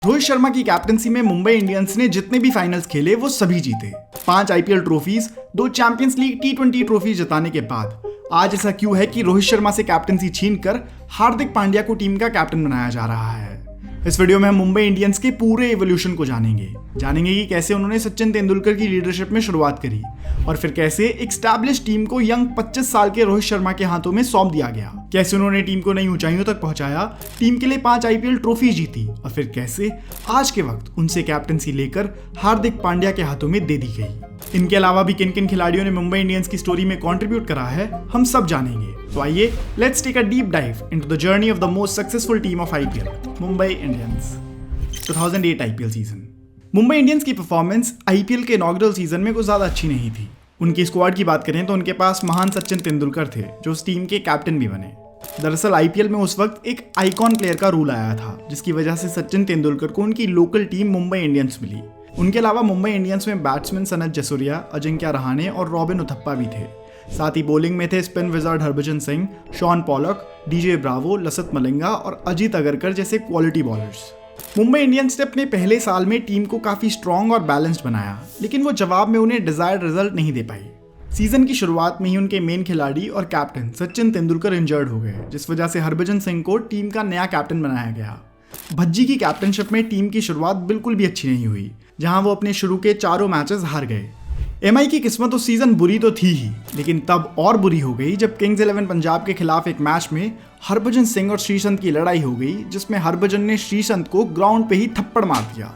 रोहित शर्मा की कैप्टनसी में मुंबई इंडियंस ने जितने भी फाइनल्स खेले वो सभी जीते। 5 IPL trophies, 2 champions league T20 trophy जिताने के बाद आज ऐसा क्यों है कि रोहित शर्मा से कैप्टनसी छीनकर हार्दिक पांड्या को टीम का कैप्टन बनाया जा रहा है। इस वीडियो में हम मुंबई इंडियंस के पूरे एवोल्यूशन को जानेंगे कि कैसे उन्होंने सचिन तेंदुलकर की लीडरशिप में शुरुआत करी और फिर कैसे एक स्टैब्लिश टीम को यंग 25 साल के रोहित शर्मा के हाथों में सौंप दिया गया, कैसे उन्होंने टीम को नई ऊंचाइयों तक पहुंचाया, टीम के लिए 5 आईपीएल ट्रॉफी जीती और फिर कैसे आज के वक्त उनसे कैप्टनसी लेकर हार्दिक पांड्या के हाथों में दे दी गई। इनके अलावा भी किन किन खिलाड़ियों ने मुंबई इंडियंस की स्टोरी में कंट्रीब्यूट करा है हम सब जानेंगे। तो आइए let's take a deep dive into the journey of the most successful team of IPL, Mumbai Indians. 2008 IPL season. Mumbai Indians की परफॉर्मेंस आईपीएल के इनॉग्रेल सीजन में कुछ ज्यादा अच्छी नहीं थी। उनकी स्क्वाड की बात करें तो उनके पास महान सचिन तेंदुलकर थे जो उस टीम के कैप्टन भी बने। दरअसल आईपीएल में उस वक्त एक आइकॉन प्लेयर का रूल आया था जिसकी वजह से सचिन तेंदुलकर को उनकी लोकल टीम मुंबई इंडियंस मिली। उनके अलावा मुंबई इंडियंस में बैट्समैन सनत जसूरिया, अजिंक्य रहाणे और रॉबिन उथप्पा भी थे। साथ ही बॉलिंग में थे spin wizard Harbhajan Singh, Shaun Pollock, DJ Bravo, Lasith Malinga और अजीत अगरकर जैसे क्वालिटी बॉलर्स। मुंबई इंडियंस ने अपने पहले साल में टीम को काफी स्ट्रॉन्ग और बैलेंस्ड बनाया, लेकिन वो जवाब में उन्हें डिजायर्ड रिजल्ट नहीं दे पाई। सीजन की शुरुआत में ही उनके मेन खिलाड़ी और कैप्टन सचिन तेंदुलकर इंजर्ड हो गए, जिस वजह से हरभजन सिंह को टीम का नया कैप्टन बनाया गया। भज्जी की कैप्टनशिप में टीम की शुरुआत बिल्कुल भी अच्छी नहीं हुई, जहां वो अपने शुरू के 4 मैचेस हार गए। एमआई की किस्मत उस सीजन बुरी तो थी ही, लेकिन तब और बुरी हो गई जब किंग्स 11 पंजाब के खिलाफ एक मैच में हरभजन सिंह और श्रीसंत की लड़ाई हो गई, जिसमें हरभजन ने श्रीसंत को ग्राउंड पे ही थप्पड़ मार दिया।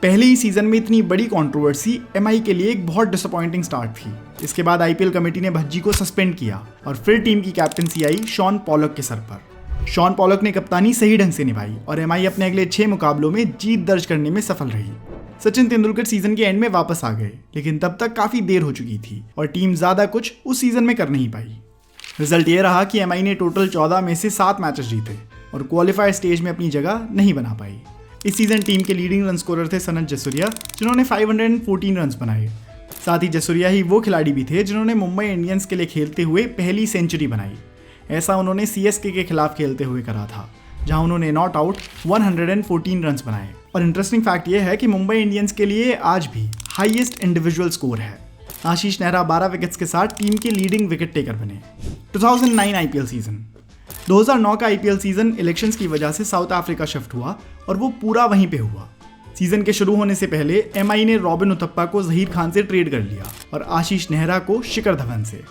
पहले ही सीजन में इतनी बड़ी कंट्रोवर्सी एमआई के लिए एक बहुत डिसअपॉइंटिंग स्टार्ट थी। इसके बाद आईपीएल कमेटी ने भज्जी को सस्पेंड किया और फिर टीम की कैप्टनसी आई शॉन पॉलक के सर पर। शॉन पॉलक ने कप्तानी सही ढंग से निभाई और एमआई अपने अगले 6 मुकाबलों में जीत दर्ज करने में सफल रही। सचिन तेंदुलकर सीजन के एंड में वापस आ गए, लेकिन तब तक काफी देर हो चुकी थी और टीम ज्यादा कुछ उस सीजन में कर नहीं पाई। रिजल्ट ये रहा कि एमआई ने टोटल 14 में से 7 मैचेस जीते और क्वालिफायर स्टेज में अपनी जगह नहीं बना पाई। इस सीजन टीम के लीडिंग रन स्कोरर थे सनत जसूरिया, जिन्होंने 514 रन बनाए। साथ ही जसूरिया ही वो खिलाड़ी भी थे जिन्होंने मुंबई इंडियंस के लिए खेलते हुए पहली सेंचुरी बनाई। ऐसा उन्होंने सीएसके के खिलाफ खेलते हुए करा था, जहां उन्होंने नॉट आउट 114 रन बनाए। और इंटरेस्टिंग फैक्ट यह है कि मुंबई इंडियंस के लिए आज भी हाईएस्ट इंडिविजुअल स्कोर है। आशीष नेहरा 12 विकेट्स के साथ टीम के लीडिंग विकेट टेकर बने। 2009 आईपीएल सीजन। 2009 का आईपीएल सीजन इलेक्शंस की वजह से साउथ अफ्रीका शिफ्ट हुआ और वो पूरा वहीं पे हुआ। सीजन के शुरू होने से पहले एमआई ने रॉबिन उथप्पा को जहीर खान से ट्रेड कर लिया और आशीष नेहरा को शिखर धवन से।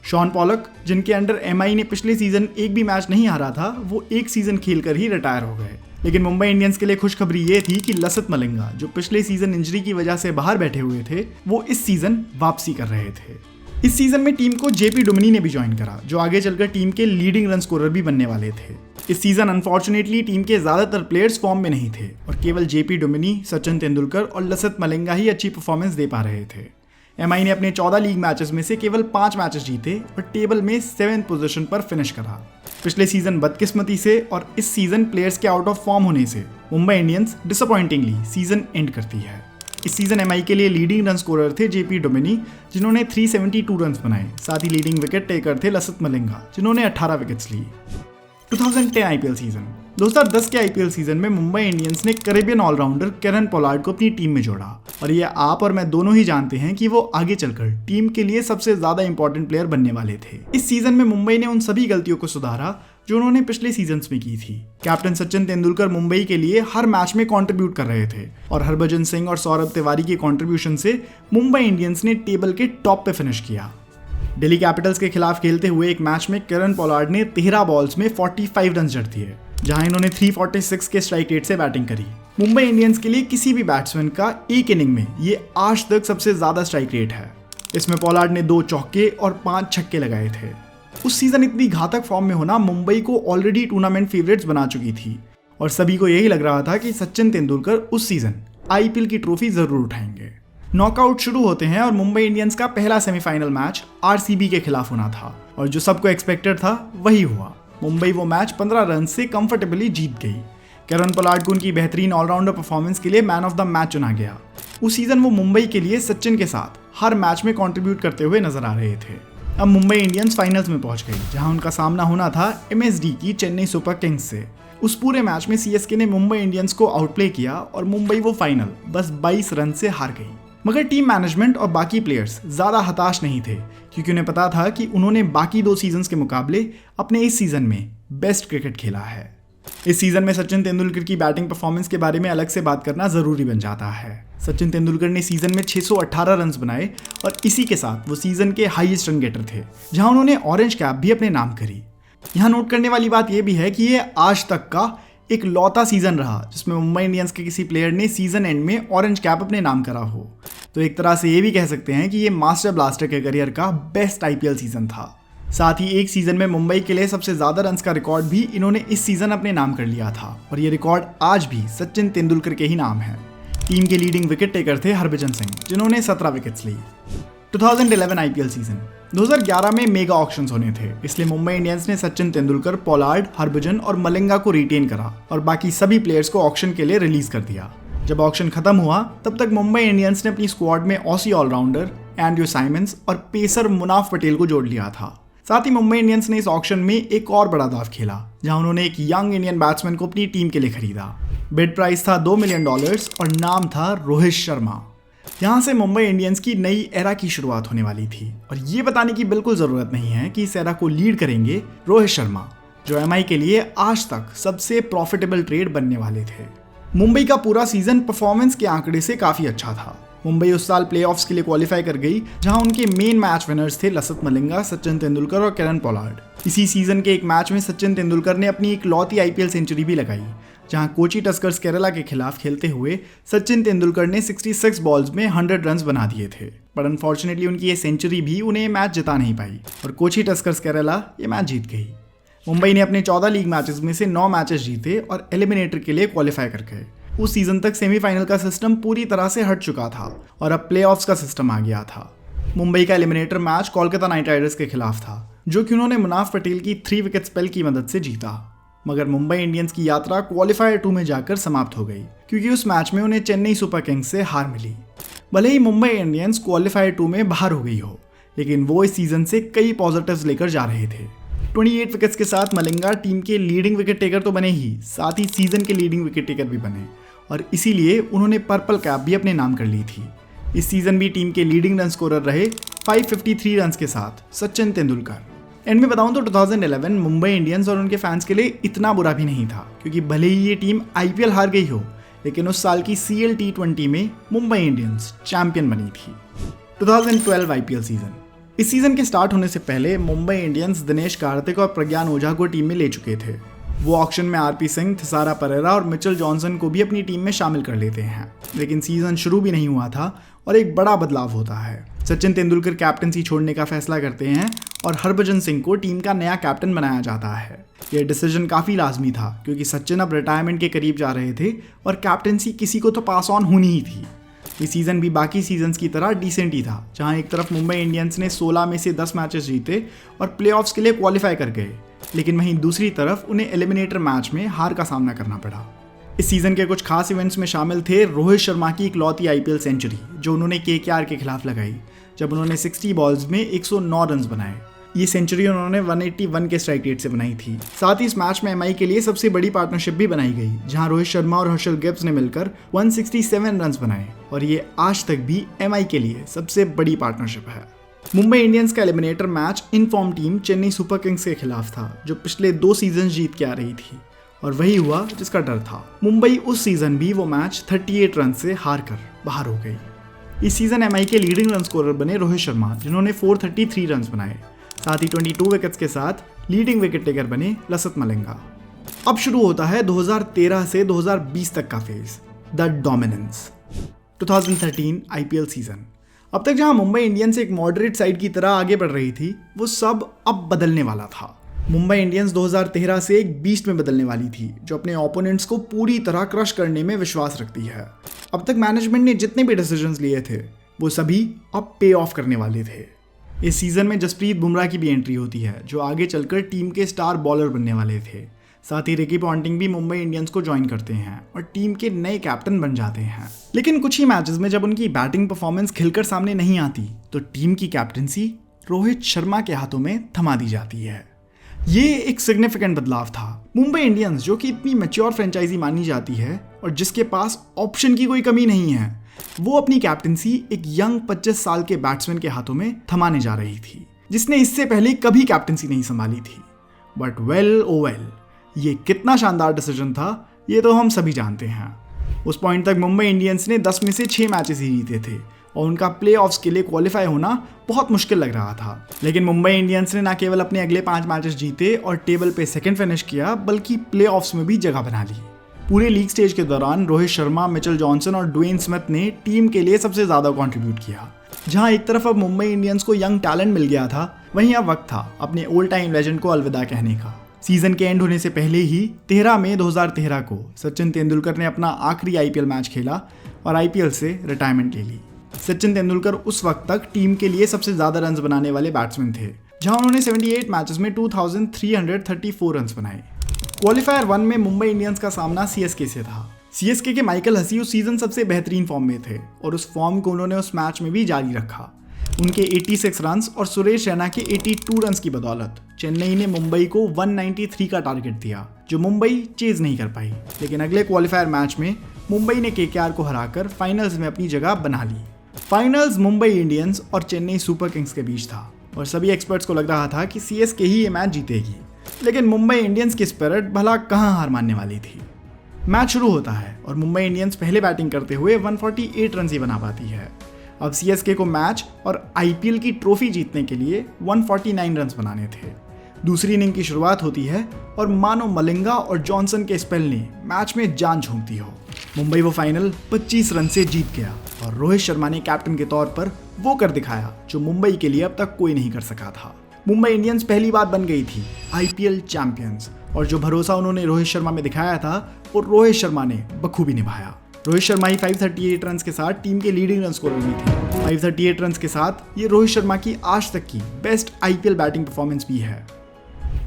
शॉन पॉलक, जिनके अंडर एमआई ने पिछले सीजन एक भी मैच नहीं हारा था, वो एक सीजन खेलकर ही रिटायर हो गए। लेकिन मुंबई इंडियंस के लिए खुशखबरी ये थी कि लसित मलिंगा, जो पिछले सीजन इंजरी की वजह से बाहर बैठे हुए थे, वो इस सीजन वापसी कर रहे थे। इस सीजन में टीम को जेपी डुमिनी ने भी ज्वाइन करा, जो आगे चलकर टीम के लीडिंग रन स्कोरर भी बनने वाले थे। इस सीजन अनफॉर्चुनेटली टीम के ज्यादातर प्लेयर्स फॉर्म में नहीं थे और केवल जेपी डुमिनी, सचिन तेंदुलकर और लसित मलिंगा ही अच्छी परफॉर्मेंस दे पा रहे थे। एमआई ने अपने 14 लीग मैचेस में से केवल 5 मैचेस जीते और टेबल में 7th पोजीशन पर फिनिश करा। पिछले सीजन बदकिस्मती से और इस सीजन प्लेयर्स के आउट ऑफ फॉर्म होने से मुंबई इंडियंस डिसअपॉइंटिंगली सीजन एंड करती है। इस सीजन एमआई के लिए लीडिंग रन स्कोरर थे जेपी डुमिनी, जिन्होंने 372 रन बनाए। साथ ही लीडिंग विकेट टेकर थे लसित मलिंगा, जिन्होंने 18 विकेट्स ली। 2010 आईपीएल सीजन। 2010 के आईपीएल सीजन में मुंबई इंडियंस ने कैरेबियन ऑलराउंडर केरन पोलार्ड को अपनी टीम में जोड़ा और ये आप और मैं दोनों ही जानते हैं कि वो आगे चलकर टीम के लिए सबसे ज्यादा इंपॉर्टेंट प्लेयर बनने वाले थे। इस सीजन में मुंबई ने उन सभी गलतियों को सुधारा जो उन्होंने पिछले सीजन्स में की थी। कैप्टन सचिन तेंदुलकर मुंबई के लिए हर मैच में कंट्रीब्यूट कर रहे थे और हरभजन सिंह और सौरभ तिवारी के कंट्रीब्यूशन से मुंबई इंडियंस ने टेबल के टॉप पे फिनिश किया। दिल्ली कैपिटल्स के खिलाफ खेलते हुए एक मैच में केरन पोलार्ड ने 13 बॉल्स में 45 रन जड़ दिए, जहां इन्होंने 346 के स्ट्राइक रेट से बैटिंग करी। मुंबई इंडियंस के लिए किसी भी बैट्समैन का एक इनिंग में ये आज तक सबसे ज्यादा स्ट्राइक रेट है। इसमें पोलार्ड ने 2 चौके और 5 छक्के लगाए थे। उस सीजन इतनी घातक फॉर्म में होना मुंबई को ऑलरेडी टूर्नामेंट फेवरेट्स बना चुकी थी और सभी को यही लग रहा था कि सचिन तेंदुलकर उस सीजन आईपीएल की ट्रॉफी जरूर उठाएंगे। नॉकआउट शुरू होते हैं और मुंबई इंडियंस का पहला सेमीफाइनल मैच आरसीबी के खिलाफ होना था और जो सबको एक्सपेक्टेड था वही हुआ। मुंबई वो मैच 15 रन से कंफर्टेबली जीत गई। केरन पोलार्ड को उनकी बेहतरीन ऑलराउंडर परफॉर्मेंस के लिए मैन ऑफ द मैच चुना गया। उस सीजन वो मुंबई के लिए सचिन के साथ हर मैच में कंट्रीब्यूट करते हुए नजर आ रहे थे। अब मुंबई इंडियंस फाइनल्स में पहुंच गई, जहां उनका सामना होना था एमएसडी की चेन्नई सुपर किंग्स से। उस पूरे मैच में सीएसके ने मुंबई इंडियंस को आउटप्ले किया और मुंबई वो फाइनल बस 22 रन से हार गई। मगर टीम मैनेजमेंट और बाकी प्लेयर्स ज़्यादा हताश नहीं थे, क्योंकि उन्हें पता था कि उन्होंने बाकी 2 सीजन्स के मुकाबले अपने इस सीजन में बेस्ट क्रिकेट खेला है। इस सीजन में सचिन तेंदुलकर की बैटिंग परफॉर्मेंस के बारे में अलग से बात करना ज़रूरी बन जाता है। सचिन तेंदुलकर ने सीजन में 618 रन बनाए और इसी के साथ वो सीजन के हाईएस्ट रन गेटर थे, जहां उन्होंने ऑरेंज कैप भी अपने नाम करी। यहाँ नोट करने वाली बात यह भी है कि ये आज तक का एक लौता सीजन रहा जिसमें मुंबई इंडियंस के किसी प्लेयर ने सीजन एंड में ऑरेंज कैप अपने नाम करा हो। तो एक तरह से ये भी कह सकते हैं कि ये मास्टर ब्लास्टर के करियर का बेस्ट आईपीएल सीजन था। साथ ही एक सीजन में मुंबई के लिए सबसे ज्यादा रन्स का रिकॉर्ड भी इन्होंने इस सीजन अपने नाम कर लिया था और ये रिकॉर्ड आज भी सचिन तेंदुलकर के ही नाम है। टीम के लीडिंग विकेट टेकर थे हरभजन सिंह, जिन्होंने 17 विकेट्स ली। 2011 आईपीएल सीजन 2011 में मेगा ऑक्शंस होने थे, इसलिए मुंबई इंडियंस ने सचिन तेंदुलकर, पोलार्ड, हरभजन और मलिंगा को रिटेन करा और बाकी सभी प्लेयर्स को ऑक्शन के लिए रिलीज कर दिया। जब ऑक्शन खत्म हुआ तब तक मुंबई इंडियंस ने अपनी स्क्वाड में ऑसी ऑलराउंडर एंड्रयू साइमंस और पेसर मुनाफ पटेल को जोड़ लिया था। साथ ही मुंबई इंडियंस ने इस ऑक्शन में एक और बड़ा दाव खेला, जहां उन्होंने एक यंग इंडियन बैट्समैन को अपनी टीम के लिए खरीदा। बिड प्राइस था $2 मिलियन और नाम था रोहित शर्मा। यहाँ से मुंबई इंडियंस की नई एरा की शुरुआत होने वाली थी और ये बताने की बिल्कुल जरूरत नहीं है कि इस एरा को लीड करेंगे रोहित शर्मा, जो एमआई के लिए आज तक सबसे प्रॉफिटेबल ट्रेड बनने वाले थे। मुंबई का पूरा सीजन परफॉर्मेंस के आंकड़े से काफी अच्छा था। मुंबई उस साल प्लेऑफ्स के लिए क्वालिफाई कर गई, जहां उनके मेन मैच विनर्स थे लसित मलिंगा, सचिन तेंदुलकर और केरन पोलार्ड। इसी सीजन के एक मैच में सचिन तेंदुलकर ने अपनी इकलौती आईपीएल सेंचुरी भी लगाई, जहां कोची टस्कर्स केरला के खिलाफ खेलते हुए सचिन तेंदुलकर ने 66 बॉल्स में 100 रन बना दिए थे। पर अनफॉर्चुनेटली उनकी ये सेंचुरी भी उन्हें मैच जिता नहीं पाई और कोची टस्कर्स केरला ये मैच जीत गई। मुंबई ने अपने 14 लीग मैचेस में से 9 मैचेस जीते और एलिमिनेटर के लिए क्वालिफाई कर गए। उस सीजन तक सेमीफाइनल का सिस्टम पूरी तरह से हट चुका था और अब प्लेऑफ्स का सिस्टम आ गया था। मुंबई का eliminator match Kolkata night Riders के खिलाफ था, जो कि उन्होंने मुनाफ पटेल की 3 विकेट स्पेल की मदद से जीता। मगर मुंबई इंडियंस की यात्रा क्वालिफायर 2 में जाकर समाप्त हो गई, क्योंकि उस मैच में उन्हें चेन्नई सुपर किंग्स से हार मिली। भले ही मुंबई इंडियंस क्वालिफायर 2 में बाहर हो गई हो, लेकिन वो इस सीजन से कई पॉजिटिव्स लेकर जा रहे थे। 28 विकेट्स के साथ मलिंगा टीम के लीडिंग विकेट टेकर तो बने ही, साथ ही सीजन के लीडिंग विकेट टेकर भी बने और इसीलिए उन्होंने पर्पल कैप भी अपने नाम कर ली थी। इस सीजन भी टीम के लीडिंग रन स्कोरर रहे 553 रन के साथ सचिन तेंदुलकर। एंड में बताऊं तो 2011 मुंबई इंडियंस और उनके फैंस के लिए इतना बुरा भी नहीं था, क्योंकि भले ही ये टीम आईपीएल हार गई हो, लेकिन उस साल की CL T20 में मुंबई इंडियंस चैंपियन बनी थी। 2012 आईपीएल सीजन इस सीजन के स्टार्ट होने से पहले मुंबई इंडियंस दिनेश कार्तिक और प्रज्ञान ओझा को टीम में ले चुके थे। वो ऑक्शन में आरपी सिंह, थिसारा परेरा और मिचेल जॉनसन को भी अपनी टीम में शामिल कर लेते हैं। लेकिन सीजन शुरू भी नहीं हुआ था और एक बड़ा बदलाव होता है। सचिन तेंदुलकर कैप्टनसी छोड़ने का फैसला करते हैं और हरभजन सिंह को टीम का नया कैप्टन बनाया जाता है। यह डिसीजन काफ़ी लाजमी था, क्योंकि सचिन अब रिटायरमेंट के करीब जा रहे थे और कैप्टनसी किसी को तो पास ऑन होनी ही थी। ये सीज़न भी बाकी सीजन्स की तरह डिसेंट ही था, जहां एक तरफ मुंबई इंडियंस ने 16 में से 10 मैचेस जीते और प्लेऑफ्स के लिए क्वालिफाई कर गए, लेकिन वहीं दूसरी तरफ उन्हें एलिमिनेटर मैच में हार का सामना करना पड़ा। इस सीजन के कुछ खास इवेंट्स में शामिल थे रोहित शर्मा की इकलौती आईपीएल सेंचुरी, जो उन्होंने केकेआर के खिलाफ लगाई, जब उन्होंने 60 बॉल्स में 109 रन बनाए। ये सेंचुरी उन्होंने 181 के स्ट्राइक रेट से बनाई थी। साथ ही इस मैच में एमआई के लिए सबसे बड़ी पार्टनरशिप भी बनाई गई, जहां रोहित शर्मा और हर्षल गिब्स ने मिलकर 167 रन बनाए और ये आज तक भी एमआई के लिए सबसे बड़ी पार्टनरशिप है। मुंबई इंडियंस का eliminator match inform team Chennai super Kings के खिलाफ था, जो पिछले 2 सीजन जीत के आ रही थी, और वही हुआ जिसका डर था। मुंबई उस सीजन भी वो मैच 38 रन से हार कर बाहर हो गई। इस सीजन एमआई के लीडिंग रन स्कोरर बने रोहित शर्मा, जिन्होंने 433 रन बनाए। साथ ही 22 विकेट्स के साथ लीडिंग विकेट टेकर बने लसित मलिंगा। अब शुरू होता है 2013 से 2020 तक का phase, the dominance. 2013 IPL season. अब तक जहां मुंबई इंडियंस एक मॉडरेट साइड की तरह आगे बढ़ रही थी, वो सब अब बदलने वाला था। मुंबई इंडियंस 2013 से एक बीस्ट में बदलने वाली थी, जो अपने ओपोनेंट्स को पूरी तरह क्रश करने में विश्वास रखती है। अब तक मैनेजमेंट ने जितने भी डिसीजंस लिए थे, वो सभी अब पे ऑफ करने वाले थे। इस सीजन में जसप्रीत बुमराह की भी एंट्री होती है, जो आगे चलकर टीम के स्टार बॉलर बनने वाले थे। साथ ही रिकी पॉन्टिंग भी मुंबई इंडियंस को ज्वाइन करते हैं और टीम के नए कैप्टन बन जाते हैं। लेकिन कुछ ही मैचेस में जब उनकी बैटिंग परफॉर्मेंस खिलकर सामने नहीं आती, तो टीम की कैप्टनसी रोहित शर्मा के हाथों में थमा दी जाती है। ये एक सिग्निफिकेंट बदलाव था। मुंबई इंडियंस जो कि इतनी मैच्योर फ्रेंचाइजी मानी जाती है और जिसके पास ऑप्शन की कोई कमी नहीं है, वो अपनी कैप्टनसी एक यंग 25 साल के बैट्समैन के हाथों में थमाने जा रही थी, जिसने इससे पहले कभी कैप्टनसी नहीं संभाली थी। बट वेल ओ वेल, ये कितना शानदार डिसीजन था ये तो हम सभी जानते हैं। उस पॉइंट तक मुंबई इंडियंस ने 10 में से 6 मैचेस ही जीते थे और उनका प्लेऑफ्स के लिए क्वालिफाई होना बहुत मुश्किल लग रहा था। लेकिन मुंबई इंडियंस ने न केवल अपने अगले 5 मैचेस जीते और टेबल पे सेकंड फिनिश किया, बल्कि प्लेऑफ्स में भी जगह बना ली। पूरे लीग स्टेज के दौरान रोहित शर्मा, मिचेल जॉनसन और ड्वेन स्मिथ ने टीम के लिए सबसे ज्यादा कंट्रीब्यूट किया। जहां एक तरफ अब मुंबई इंडियंस को यंग टैलेंट मिल गया था, वहीं अब वक्त था अपने ओल्ड टाइम लेजेंड को अलविदा कहने का। सीजन के एंड होने से पहले ही 13 मई 2013 को सचिन तेंदुलकर ने अपना आखिरी आईपीएल मैच खेला और आईपीएल से रिटायरमेंट ले ली। सचिन तेंदुलकर उस वक्त तक टीम के लिए सबसे ज्यादा रन्स बनाने वाले बैट्समैन थे, जहां उन्होंने 78 मैचेस में 2334 रन्स बनाए। क्वालिफायर 1 में मुंबई इंडियंस का सामना सीएसके से था। सीएसके के माइकल हसी उस सीजन सबसे बेहतरीन फॉर्म में थे और उस फॉर्म को उन्होंने उस मैच में भी जारी रखा। उनके 86 रन्स और सुरेश रैना के 82 रन्स की बदौलत चेन्नई ने मुंबई को 193 का टारगेट दिया, जो मुंबई चेज नहीं कर पाई। लेकिन अगले क्वालिफायर मैच में मुंबई ने केकेआर को हराकर फाइनल्स में अपनी जगह बना ली। फाइनल्स मुंबई इंडियंस और चेन्नई सुपर किंग्स के बीच था और सभी एक्सपर्ट्स को लग रहा था कि सीएसके ही ये मैच जीतेगी। लेकिन मुंबई इंडियंस की स्पिरिट भला कहां हार मानने वाली थी। मैच शुरू होता है और मुंबई इंडियंस पहले बैटिंग करते हुए 148 रन ही बना पाती है। अब सीएसके को मैच और आईपीएल की ट्रॉफी जीतने के लिए 149 रन बनाने थे। दूसरी इनिंग की शुरुआत होती है और मानो मलिंगा और जॉनसन के स्पेल ने मैच में जान झोंक दी हो। मुंबई वो फाइनल 25 रन से जीत गया और रोहित शर्मा ने कैप्टन के तौर पर वो कर दिखाया जो मुंबई के लिए अब तक कोई नहीं कर सका था। मुंबई इंडियंस पहली बार बन गई थी आईपीएल चैंपियंस और जो भरोसा उन्होंने रोहित शर्मा में दिखाया था वो रोहित शर्मा ने बखूबी निभाया। रोहित शर्मा ही 538 रन के साथ टीम के लीडिंग रन स्कोरर भी थे। 538 रन के साथ ये रोहित शर्मा की आज तक की बेस्ट आईपीएल बैटिंग परफॉर्मेंस भी है।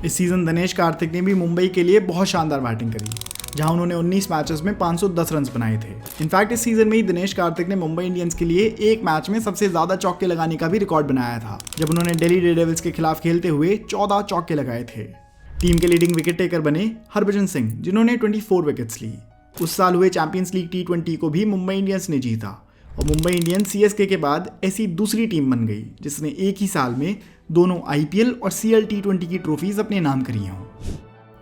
इस सीजन दिनेश कार्तिक ने भी मुंबई के लिए बहुत शानदार बैटिंग करी, जहां उन्होंने 19 मैचेस में 510 रन बनाए थे। इनफैक्ट इस सीजन में ही दिनेश कार्तिक ने मुंबई इंडियंस के लिए एक मैच में सबसे ज्यादा चौके लगाने का भी रिकॉर्ड बनाया था, जब उन्होंने दिल्ली डेयरडेविल्स के खिलाफ खेलते हुए 14 चौके लगाए थे। टीम के लीडिंग विकेट टेकर बने हरभजन सिंह, जिन्होंने 24 विकेट्स ली। उस साल हुए चैंपियंस लीग T20 को भी मुंबई इंडियंस ने जीता और मुंबई इंडियंस सीएसके के बाद ऐसी दूसरी टीम बन गई जिसने एक ही साल में दोनों आईपीएल और सीएल T20 की ट्रॉफीज अपने नाम करी हों।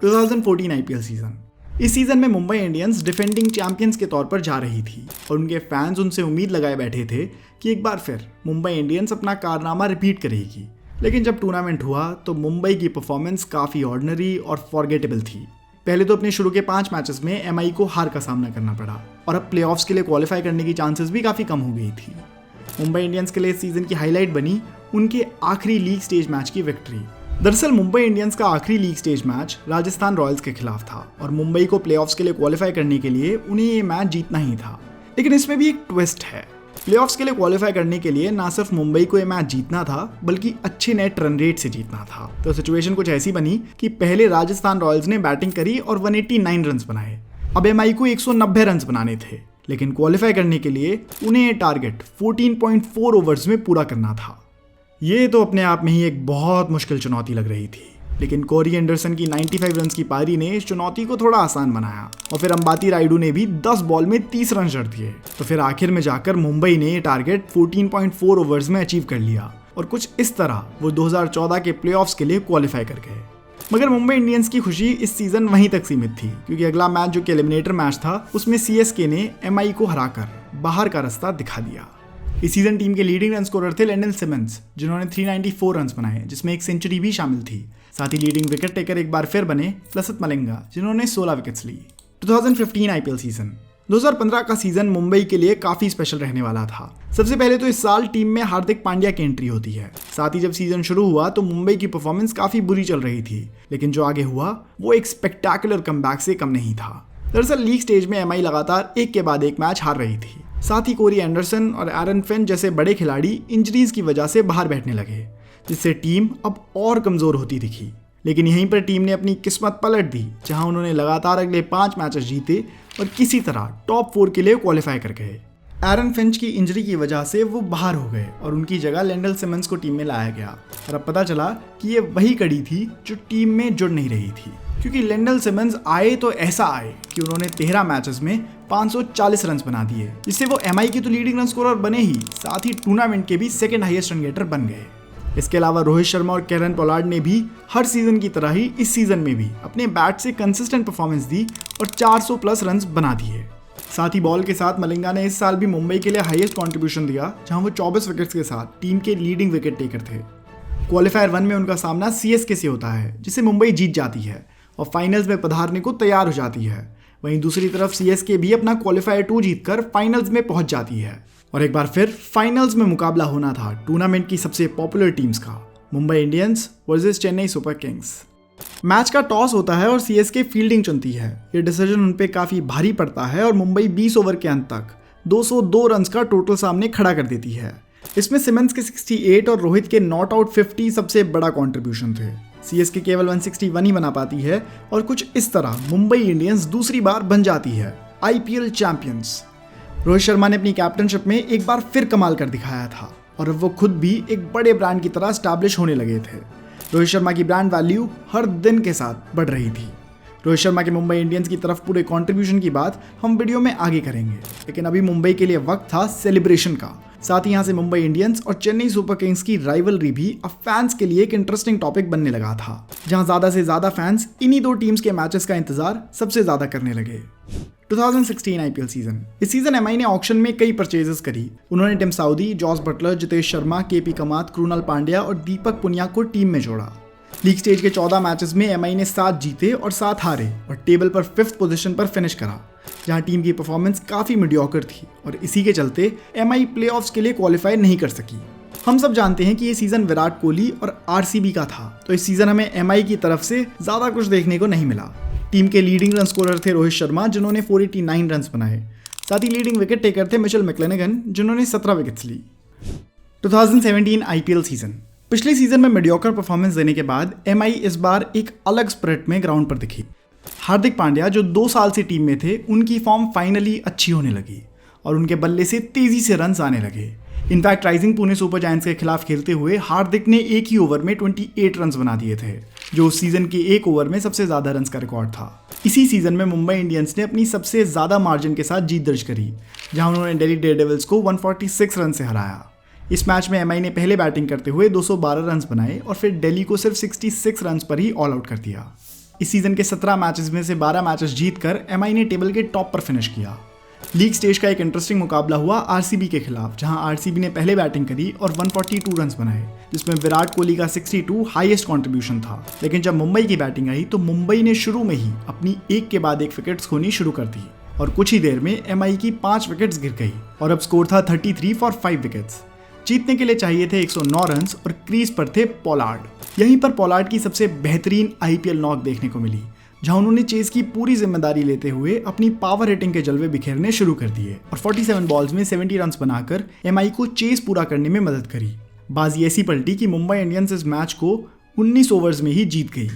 2014 आईपीएल सीजन। इस सीजन में मुंबई इंडियंस डिफेंडिंग चैंपियंस के तौर पर जा रही थी और उनके फैंस उनसे उम्मीद लगाए बैठे थे कि एक बार फिर मुंबई इंडियंस अपना कारनामा रिपीट करेगी। लेकिन जब टूर्नामेंट हुआ तो मुंबई की परफॉर्मेंस काफ़ी ऑर्डिनरी और फॉरगेटेबल थी। पहले तो अपने शुरू के 5 मैचेस में एमआई को हार का सामना करना पड़ा और अब प्लेऑफ्स के लिए क्वालिफाई करने की चांसेस भी काफ़ी कम हो गई थी। मुंबई इंडियंस के लिए इस सीजन की हाईलाइट बनी उनके आखिरी लीग स्टेज मैच की विक्ट्री। दरअसल मुंबई इंडियंस का आखिरी league stage match Rajasthan Royals के खिलाफ था और मुंबई को प्लेऑफ्स के लिए क्वालिफाई करने के लिए उन्हें ये मैच जीतना ही था। लेकिन इसमें भी एक ट्विस्ट है। प्लेऑफ्स के लिए क्वालिफाई करने के लिए ना सिर्फ मुंबई को ये मैच जीतना था, बल्कि अच्छे नेट रन रेट से जीतना था। तो सिचुएशन कुछ ऐसी बनी कि पहले राजस्थान रॉयल्स ने बैटिंग करी और 189 रन बनाए। अब एमआई को 190 रन बनाने थे, लेकिन क्वालिफाई करने के लिए उन्हें ये टारगेट 14.4 ओवर्स में पूरा करना था। ये तो अपने आप में ही एक बहुत मुश्किल चुनौती लग रही थी, लेकिन कोरी एंडरसन की 95 रन की पारी ने इस चुनौती को थोड़ा आसान बनाया और फिर अंबाती रायडू ने भी 10 बॉल में 30 रन जड़ दिए। तो फिर आखिर में जाकर मुंबई ने ये टारगेट 14.4 ओवर्स में अचीव कर लिया और कुछ इस तरह वो 2014 के प्लेऑफ्स के लिए क्वालिफाई कर गए। मगर मुंबई इंडियंस की खुशी इस सीजन वहीं तक सीमित थी, क्योंकि अगला मैच जो कि एलिमिनेटर मैच था उसमें सीएसके ने एमआई को हराकर बाहर का रास्ता दिखा दिया। इस सीजन टीम के लीडिंग रन स्कोरर थे लेंडल सिमंस, जिन्होंने 394 रन बनाए, जिसमें एक सेंचुरी भी शामिल थी। साथ ही लीडिंग विकेट टेकर एक बार फिर बने लसित मलिंगा, जिन्होंने 16 विकेट्स ली। 2015 आईपीएल सीजन। 2015 का सीजन मुंबई के लिए काफी स्पेशल रहने वाला था। सबसे पहले तो इस साल टीम में हार्दिक पांड्या की एंट्री होती है। साथ ही जब सीजन शुरू हुआ तो मुंबई की परफॉर्मेंस काफी बुरी चल रही थी, लेकिन जो आगे हुआ वो एक स्पेक्टेकुलर कमबैक से कम नहीं था। दरअसल लीग स्टेज में एमआई लगातार एक के बाद एक मैच हार रही थी। साथ ही कोरी एंडरसन और एरन फिन जैसे बड़े खिलाड़ी इंजरीज की वजह से बाहर बैठने लगे, जिससे टीम अब और कमजोर होती दिखी। लेकिन यहीं पर टीम ने अपनी किस्मत पलट दी, जहां उन्होंने लगातार अगले 5 मैचेस जीते और किसी तरह टॉप 4 के लिए क्वालिफाई कर गए। एरन फिंच की इंजरी की वजह से वो बाहर हो गए और उनकी जगह लेंडल सिमंस को टीम में लाया गया। और अब पता चला कि ये वही कड़ी थी जो टीम में जुड़ नहीं रही थी, क्योंकि लेंडल सिमंस आए तो ऐसा आए कि उन्होंने 13 मैचेस में 540 रन बना दिए, जिससे वो एमआई की तो लीडिंग रन स्कोरर बने ही, साथ ही टूर्नामेंट के भी सेकंड हाईएस्ट रन गेटर बन गए। इसके अलावा रोहित शर्मा और केरन पोलार्ड ने भी हर सीजन की तरह ही इस सीजन में भी अपने बैट से कंसिस्टेंट परफॉर्मेंस दी और 400 प्लस रन बना दिए। साथ ही बॉल के साथ मलिंगा ने इस साल भी मुंबई के लिए हाईएस्ट कंट्रीब्यूशन दिया, जहां वो 24 विकेट्स के साथ टीम के लीडिंग विकेट टेकर थे। क्वालिफायर 1 में उनका सामना सीएसके से होता है, जिसे मुंबई जीत जाती है और फाइनल्स में पधारने को तैयार हो जाती है। वहीं दूसरी तरफ सीएसके भी अपना क्वालिफायर 2 जीतकर फाइनल्स में पहुंच जाती है और एक बार फिर फाइनल्स में मुकाबला होना था टूर्नामेंट की सबसे पॉपुलर टीम्स का, Mumbai Indians versus Chennai super Kings. Match का टॉस होता है और सीएसके फील्डिंग चुनती है। ये डिसीजन उन पे काफी भारी पड़ता है और मुंबई 20 ओवर के अंत तक 202 रन का टोटल सामने खड़ा कर देती है। इसमें सिमंस के 68 और रोहित के नॉट आउट 50 सबसे बड़ा कंट्रीब्यूशन थे। सीएसके केवल 161 ही बना पाती है और कुछ इस तरह मुंबई इंडियंस दूसरी बार बन जाती है आईपीएल चैंपियंस। रोहित शर्मा ने अपनी कैप्टनशिप में एक बार फिर कमाल कर दिखाया था और अब वो खुद भी एक बड़े ब्रांड की तरह स्टैब्लिश होने लगे थे। रोहित शर्मा की ब्रांड वैल्यू हर दिन के साथ बढ़ रही थी। रोहित शर्मा के मुंबई इंडियंस की तरफ पूरे कंट्रीब्यूशन की बात हम वीडियो में आगे करेंगे, लेकिन अभी मुंबई के लिए वक्त था सेलिब्रेशन का। साथ ही यहाँ से मुंबई इंडियंस और चेन्नई सुपर किंग्स की राइवलरी भी अब फैंस के लिए एक इंटरेस्टिंग टॉपिक बनने लगा था, जहां ज्यादा से ज्यादा फैंस इन्हीं दो टीम्स के मैचेस का इंतजार सबसे ज्यादा करने लगे। 2016 आईपीएल सीजन। इस सीजन एमआई ने ऑक्शन में कई परचेजेस करी। उन्होंने Tim Southee, Jos Buttler, Jitesh Sharma, KP Kamat, Krunal Pandya और दीपक पुनिया को टीम में जोड़ा। लीग स्टेज के 14 मैचेस में एमआई ने 7 जीते और 7 हारे और टेबल पर 5th पोजीशन पर फिनिश करा, जहां टीम की परफॉर्मेंस काफी मीडियोकर थी और इसी के चलते एमआई प्लेऑफ्स के लिए क्वालिफाई नहीं कर सकी। हम सब जानते हैं कि ये सीजन विराट कोहली और आरसीबी का था, तो इस सीजन हमें एमआई की तरफ से ज्यादा कुछ देखने को नहीं मिला। टीम के लीडिंग रन स्कोरर थे रोहित शर्मा, जिन्होंने 489 रन बनाए। साथ ही लीडिंग विकेट टेकर थे मिचेल मैक्लेनेगन, जिन्होंने 17 विकेट्स ली। 2017 आईपीएल सीजन। पिछले सीजन में मीडियोकर परफॉर्मेंस देने के बाद एमआई इस बार एक अलग स्पिरिट में ग्राउंड पर दिखी। हार्दिक पांड्या जो 2 साल से टीम में थे, उनकी फॉर्म फाइनली अच्छी होने लगी और उनके बल्ले से तेजी से रन आने लगे। In fact rising Pune super giants के खिलाफ खेलते हुए हार्दिक ने एक ही ओवर में 28 रन बना दिए थे, जो उस सीजन के एक ओवर में सबसे ज्यादा रन का रिकॉर्ड था। इसी सीजन में मुंबई इंडियंस ने अपनी सबसे ज्यादा मार्जिन के साथ जीत दर्ज करी, जहां उन्होंने दिल्ली डेयरडेविल्स को 146 रन से हराया। इस मैच में एमआई ने पहले बैटिंग करते हुए 212 रन बनाए और फिर दिल्ली को सिर्फ 66 रन पर ही ऑल आउट कर दिया। इस सीजन के 17 मैचेस में से 12 मैचेस जीतकर एमआई ने टेबल के टॉप पर फिनिश किया। लीग स्टेज का एक इंटरेस्टिंग मुकाबला हुआ आरसीबी के खिलाफ, जहां आरसीबी ने पहले बैटिंग करी और 142 रन बनाए, जिसमें विराट कोहली का 62 हाईएस्ट कंट्रीब्यूशन था। लेकिन जब मुंबई की बैटिंग आई तो मुंबई ने शुरू में ही अपनी एक के बाद एक विकेट्स खोनी शुरू कर दी और कुछ ही देर में एमआई की 5 विकेट्स गिर गई और अब स्कोर था 33 फॉर 5 विकेट्स। जीतने के लिए चाहिए थे 109 रन और क्रीज पर थे पोलार्ड। यहीं पर पोलार्ड की सबसे बेहतरीन आईपीएल नॉक देखने को मिली, जहां उन्होंने चेज की पूरी जिम्मेदारी लेते हुए अपनी पावर हिटिंग के जलवे बिखेरने शुरू कर दिए और 47 बॉल्स में 70 रन बनाकर एमआई को चेज पूरा करने में मदद करी। बाजी ऐसी पलटी कि मुंबई इंडियंस इस मैच को 19 ओवर्स में ही जीत गई।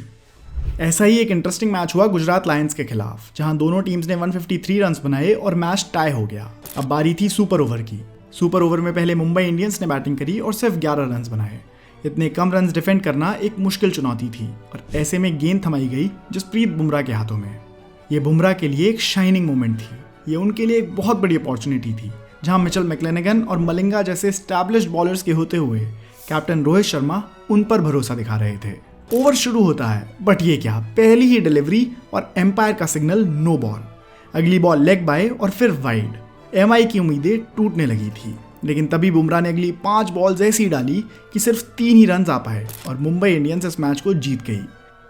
ऐसा ही एक इंटरेस्टिंग मैच हुआ गुजरात लायंस के खिलाफ, जहां दोनों टीम्स ने 153 रन बनाए और मैच टाई हो गया। अब बारी थी सुपर ओवर की। सुपर ओवर में पहले मुंबई इंडियंस ने बैटिंग करी और सिर्फ 11 रन बनाए। इतने कम रन डिफेंड करना एक मुश्किल चुनौती थी और ऐसे में गेंद थमाई गई जसप्रीत बुमराह के हाथों में। ये बुमराह के लिए एक शाइनिंग मोमेंट थी। ये उनके लिए एक बहुत बड़ी अपॉर्चुनिटी थी, जहां मिचेल मैक्लेनेगन और मलिंगा जैसे एस्टैब्लिश्ड बॉलर्स के होते हुए कैप्टन रोहित शर्मा उन पर भरोसा दिखा रहे थे। ओवर शुरू होता है, बट ये क्या, पहली ही डिलीवरी और एम्पायर का सिग्नल नो बॉल। अगली बॉल लेग बाय और फिर वाइड। एमआई की उम्मीदें टूटने लगी थी, लेकिन तभी बुमराह ने अगली 5 बॉल्स ऐसी डाली कि सिर्फ 3 ही रन आ पाए और मुंबई इंडियंस इस मैच को जीत गई।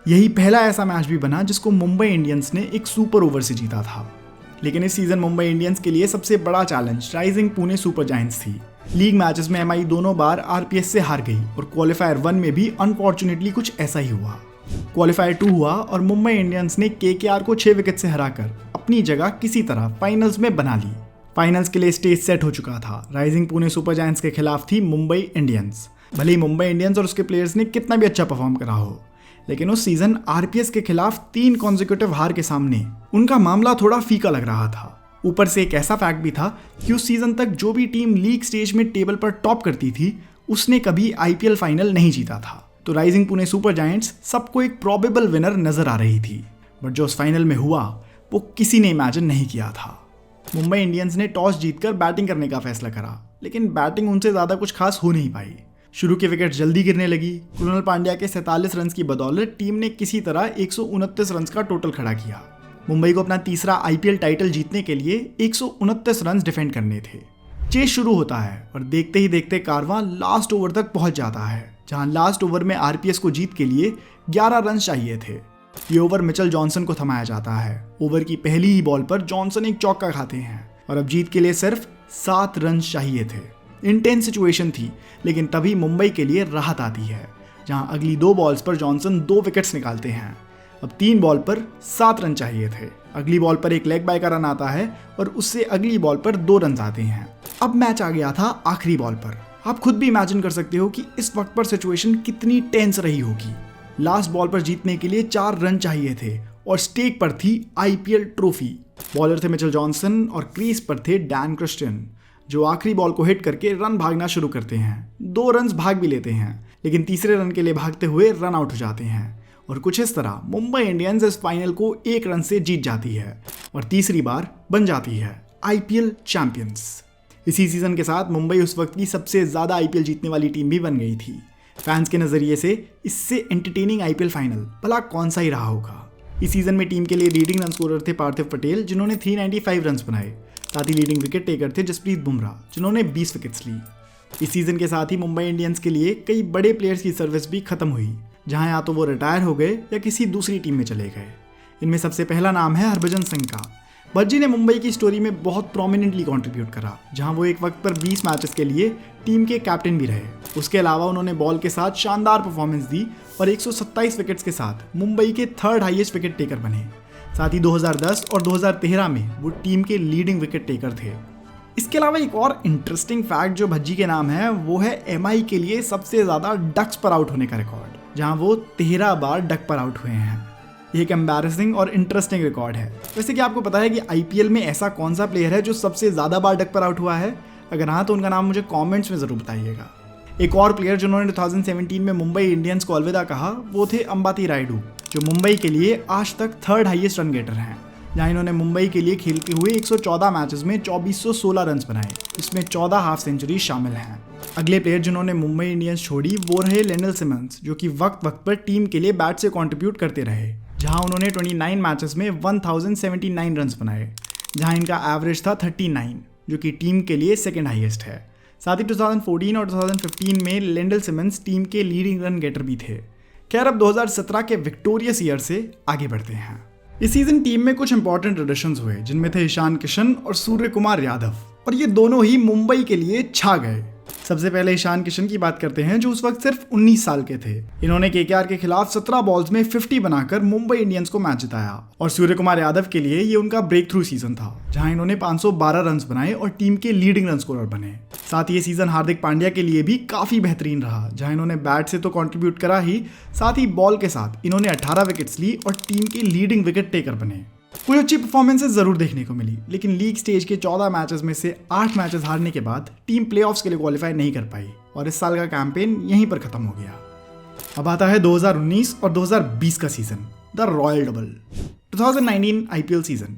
यही पहला ऐसा मैच भी बना जिसको मुंबई इंडियंस ने एक सुपर ओवर से जीता था। लेकिन इस सीजन मुंबई इंडियंस के लिए सबसे बड़ा challenge rising Pune super giants थी। लीग मैचेस में एमआई दोनों बार आरपीएस से हार गई और क्वालिफायर 1 में भी अनफॉर्चुनेटली कुछ ऐसा ही हुआ। क्वालिफायर 2 हुआ और मुंबई इंडियंस ने केकेआर को 6 विकेट से हराकर अपनी जगह किसी तरह फाइनल्स में बना ली। फाइनल्स के लिए स्टेज सेट हो चुका था। राइजिंग पुणे सुपर जायंट्स के खिलाफ थी मुंबई इंडियंस। भले ही मुंबई इंडियंस और उसके प्लेयर्स ने कितना भी अच्छा परफॉर्म करा हो, लेकिन उस सीजन आरपीएस के खिलाफ 3 कॉन्जिक्यूटिव हार के सामने उनका मामला थोड़ा फीका लग रहा था। ऊपर से एक ऐसा फैक्ट भी था कि उस सीजन तक जो भी टीम लीग स्टेज में टेबल पर टॉप करती थी उसने कभी आईपीएल फाइनल नहीं जीता था। तो राइजिंग पुणे सुपर जायंट्स सबको एक प्रोबेबल विनर नजर आ रही थी, बट जो उस फाइनल में हुआ वो किसी ने इमेजिन नहीं किया था। मुंबई इंडियंस ने टॉस जीतकर बैटिंग करने का फैसला करा, लेकिन बैटिंग उनसे ज्यादा कुछ खास हो नहीं पाई। शुरू के विकेट जल्दी गिरने लगी। कृणाल पांड्या के 47 रन की बदौलत टीम ने किसी तरह 129 रन का टोटल खड़ा किया। मुंबई को अपना तीसरा आईपीएल टाइटल जीतने के लिए 129 रन डिफेंड करने थे। चेस शुरू होता है और देखते ही देखते कारवां लास्ट ओवर तक पहुंच जाता है, जहां लास्ट ओवर में आरपीएस को जीत के लिए 11 रन चाहिए थे। ये ओवर मिचेल जॉनसन को थमाया जाता है। ओवर की पहली ही बॉल पर जॉनसन एक चौका खाते हैं और अब जीत के लिए सिर्फ 7 रन चाहिए थे। इंटेंस सिचुएशन थी, लेकिन तभी मुंबई के लिए राहत आती है, जहां अगली 2 बॉल्स पर जॉनसन 2 विकेट्स निकालते हैं। अब 3 बॉल पर 7 रन चाहिए थे। अगली बॉल पर एक लेग बाय का रन आता है और उससे अगली बॉल पर 2 रन आते हैं। अब मैच आ गया था आखिरी बॉल पर। आप खुद भी इमेजिन कर सकते हो कि इस वक्त पर सिचुएशन कितनी टेंस रही होगी। लास्ट बॉल पर जीतने के लिए 4 रन चाहिए थे और स्टेक पर थी आईपीएल ट्रॉफी। बॉलर थे मिचेल जॉनसन और क्रीज पर थे डैन क्रिस्टियन, जो आखिरी बॉल को हिट करके रन भागना शुरू करते हैं। 2 रन भाग भी लेते हैं, लेकिन तीसरे रन के लिए भागते हुए रन आउट हो जाते हैं और कुछ इस तरह मुंबई इंडियंस इस फाइनल को 1 रन से जीत जाती है और तीसरी बार बन जाती है आईपीएल चैंपियंस। इसी सीजन के साथ मुंबई उस वक्त की सबसे ज्यादा आईपीएल जीतने वाली टीम भी बन गई थी। फैंस के नजरिए से इससे एंटरटेनिंग आईपीएल फाइनल भला कौन सा ही रहा होगा। इस सीजन में टीम के लिए लीडिंग रन स्कोरर थे पार्थिव पटेल, जिन्होंने 395 रन बनाए। साथ ही लीडिंग विकेट टेकर थे जसप्रीत बुमराह, जिन्होंने 20 विकेट्स ली। इस सीजन के साथ ही मुंबई इंडियंस के लिए कई बड़े प्लेयर्स की सर्विस भी खत्म हुई, जहां या तो वो रिटायर हो गए या किसी दूसरी टीम में चले गए। इनमें सबसे पहला नाम है हरभजन सिंह का। भज्जी ने मुंबई की स्टोरी में बहुत प्रोमिनेंटली कंट्रीब्यूट करा, जहां वो एक वक्त पर 20 मैचेस के लिए टीम के कैप्टन भी रहे। उसके अलावा उन्होंने बॉल के साथ शानदार परफॉर्मेंस दी और 127 विकेट्स के साथ मुंबई के 3rd हाईएस्ट विकेट टेकर बने। साथ ही 2010 और 2013 में वो टीम के लीडिंग विकेट टेकर थे। इसके अलावा एक और इंटरेस्टिंग फैक्ट जो भज्जी के नाम है वो है एमआई के लिए सबसे ज्यादा डक्स पर आउट होने का रिकॉर्ड, जहां वो 13 बार डक पर आउट हुए हैं। ये एक एम्बैरेसिंग और इंटरेस्टिंग रिकॉर्ड है। वैसे क्या आपको पता है कि आईपीएल में ऐसा कौन सा प्लेयर है जो सबसे ज्यादा बार डक पर आउट हुआ है? अगर हाँ तो उनका नाम मुझे कमेंट्स में जरूर बताइएगा। एक और प्लेयर जिन्होंने 2017 में मुंबई इंडियंस को अलविदा कहा वो थे अंबाती रायडू, जो मुंबई के लिए आज तक 3rd हाईएस्ट रन गेटर हैं, जहां इन्होंने मुंबई के लिए खेलते हुए 114 मैचेस में 2416 रन बनाए, इसमें 14 हाफ सेंचुरी शामिल हैं। अगले प्लेयर जिन्होंने मुंबई इंडियंस छोड़ी वो रहे लेंडल सिमंस, जो कि वक्त वक्त पर टीम के लिए बैट से कंट्रीब्यूट करते रहे, जहां उन्होंने 29 मैचेस में 1079 रन बनाए, जहां इनका एवरेज था 39, जो कि टीम के लिए 2nd हाईएस्ट है। साथ ही 2014 और 2015 में लेंडल सिमंस टीम के लीडिंग रन गेटर भी थे। खैर अब 2017 के विक्टोरियस ईयर से आगे बढ़ते हैं। इस सीजन टीम में कुछ इंपॉर्टेंट एडिशंस हुए, जिनमें थे ईशान किशन और सूर्य कुमार यादव, और ये दोनों ही मुंबई के लिए छा गए। सबसे पहले ईशान किशन की बात करते हैं, जो उस वक्त सिर्फ 19 साल के थे। इन्होंने केकेआर के खिलाफ 17 बॉल्स में 50 बनाकर मुंबई इंडियंस को मैच जिताया। और सूर्य कुमार यादव के लिए ये उनका ब्रेक थ्रू सीजन था, जहां इन्होंने 512 रन बनाए और टीम के लीडिंग रन स्कोरर बने। साथ ही ये सीजन हार्दिक पांड्या के लिए भी काफी बेहतरीन रहा, जहां इन्होंने बैट से तो कंट्रीब्यूट करा ही, साथ ही बॉल के साथ इन्होंने 18 विकेट्स ली और टीम के लीडिंग विकेट टेकर बने। कुछ अच्छी परफॉर्मेंसेस जरूर देखने को मिली, लेकिन लीग स्टेज के 14 मैचेस में से 8 मैचेस हारने के बाद टीम प्लेऑफ्स के लिए क्वालिफाई नहीं कर पाई और इस साल का कैंपेन यहीं पर खत्म हो गया। अब आता है 2019 और 2020 का season, the royal double 2019 IPL season.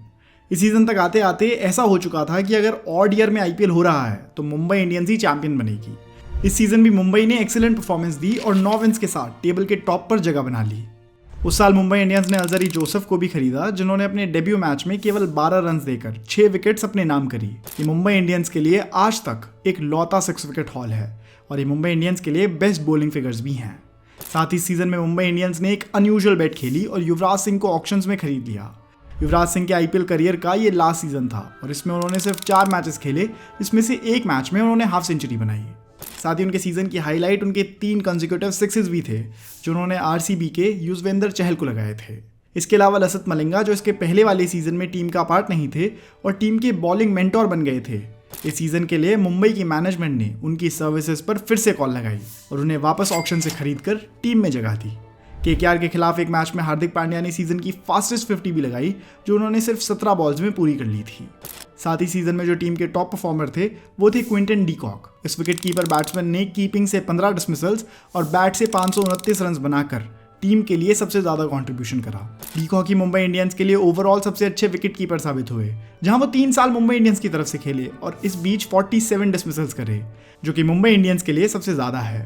इस सीजन तक आते आते ऐसा हो चुका था कि अगर ऑड ईयर में आईपीएल हो रहा है तो मुंबई इंडियंस ही चैंपियन बनेगी। इस सीजन भी मुंबई ने एक्सीलेंट परफॉर्मेंस दी और 9 विन्स के साथ टेबल के टॉप पर जगह बना ली। उस साल मुंबई इंडियंस ने अजहरी जोसेफ को भी खरीदा, जिन्होंने अपने डेब्यू मैच में केवल 12 रन देकर 6 विकेट्स अपने नाम करी। ये मुंबई इंडियंस के लिए आज तक एक लौता 6 विकेट हॉल है और ये मुंबई इंडियंस के लिए बेस्ट बॉलिंग फिगर्स भी हैं। साथ ही सीजन में मुंबई इंडियंस ने एक अनयूजुअल बेट खेली और युवराज सिंह को ऑक्शंस में खरीद लिया। युवराज सिंह के आईपीएल करियर का ये लास्ट सीजन था और इसमें उन्होंने सिर्फ 4 मैचेस खेले, जिसमें से एक मैच में उन्होंने हाफ सेंचुरी बनाई। साथ ही उनके सीजन की हाईलाइट उनके 3 कंसेक्यूटिव सिक्सेस भी थे, जो उन्होंने आरसीबी के युजवेंद्र चहल को लगाए थे। इसके अलावा लसित मलिंगा, जो इसके पहले वाले सीजन में टीम का पार्ट नहीं थे और टीम के बॉलिंग मेंटोर बन गए थे। इस सीजन के लिए मुंबई की मैनेजमेंट ने उनकी सर्विसेज पर फिर से कॉल लगाई और उन्हें वापस ऑक्शन से खरीदकर टीम में जगह दी। केकेआर के खिलाफ एक मैच में हार्दिक पांड्या ने सीजन की फास्टेस्ट 50 भी लगाई, जो उन्होंने सिर्फ 17 बॉल्स में पूरी कर ली थी। साथ ही सीजन में जो टीम के टॉप परफॉर्मर थे वो थे क्विंटन डी कॉक। इस विकेट कीपर बैट्समैन ने कीपिंग से 15 डिसमिसल्स और बैट से 529 रन बनाकर टीम के लिए सबसे ज्यादा कंट्रीब्यूशन करा। डी कॉक ही मुंबई इंडियंस के लिए ओवरऑल सबसे अच्छे विकेट कीपर साबित हुए, जहां वो 3 साल मुंबई इंडियंस की तरफ से खेले और इस बीच 47 डिसमिसल्स करे, जो कि मुंबई इंडियंस के लिए सबसे ज्यादा है।